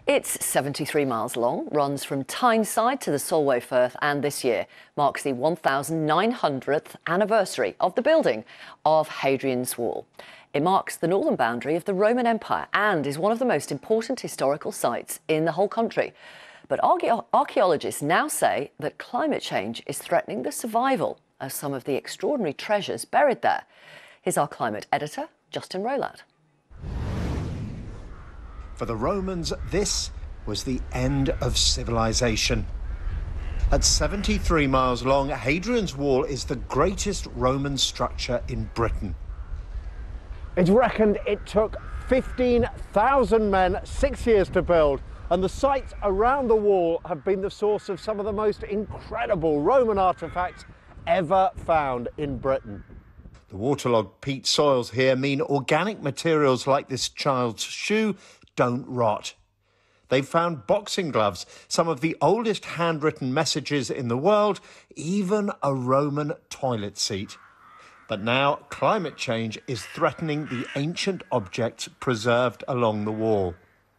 It's 73 miles long, runs from Tyneside to the Solway Firth, and this year marks the 1900th anniversary of the building of Hadrian's Wall. It marks the northern boundary of the Roman Empire and is one of the most important historical sites in the whole country. But archaeologists now say that climate change is threatening the survival of some of the extraordinary treasures buried there. Here's our climate editor, Justin Rolat. For the Romans, this was the end of civilization. At 73 miles long, Hadrian's Wall is the greatest Roman structure in Britain. It's reckoned it took 15,000 men 6 years to build, and the sites around the wall have been the source of some of the most incredible Roman artefacts ever found in Britain. The waterlogged peat soils here mean organic materials like this child's shoe don't rot. They've found boxing gloves, some of the oldest handwritten messages in the world, even a Roman toilet seat. But now climate change is threatening the ancient objects preserved along the wall.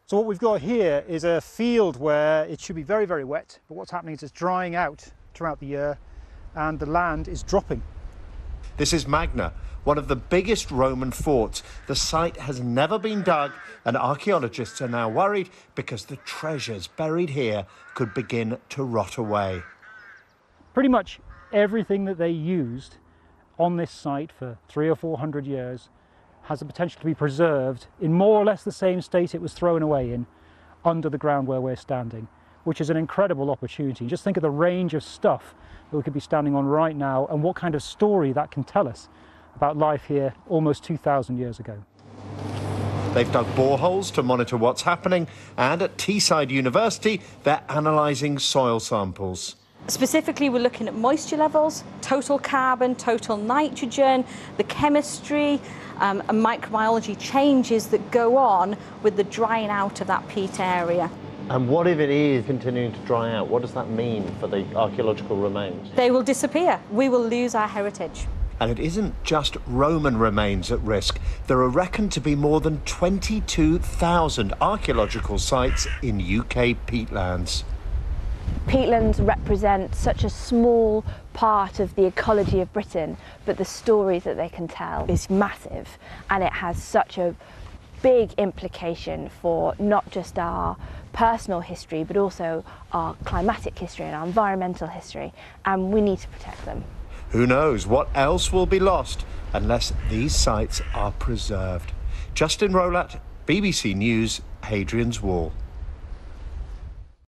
So what we've got here is a field where it should be very, very wet, but what's happening is it's drying out throughout the year and the land is dropping. This is Magna, one of the biggest Roman forts. The site has never been dug, and archaeologists are now worried because the treasures buried here could begin to rot away. Pretty much everything that they used on this site for 300 or 400 years has the potential to be preserved in more or less the same state it was thrown away in under the ground where we're standing, which is an incredible opportunity. Just think of the range of stuff that we could be standing on right now and what kind of story that can tell us about life here almost 2,000 years ago. They've dug boreholes to monitor what's happening, and at Teesside University, they're analysing soil samples. Specifically, we're looking at moisture levels, total carbon, total nitrogen, the chemistry and microbiology changes that go on with the drying out of that peat area. And what if it is continuing to dry out? What does that mean for the archaeological remains? They will disappear. We will lose our heritage. And it isn't just Roman remains at risk. There are reckoned to be more than 22,000 archaeological sites in UK peatlands. Peatlands represent such a small part of the ecology of Britain, but the stories that they can tell is massive, and it has such a big implication for not just our personal history, but also our climatic history and our environmental history, and we need to protect them. Who knows what else will be lost unless these sites are preserved. Justin Rolat, BBC News, Hadrian's Wall.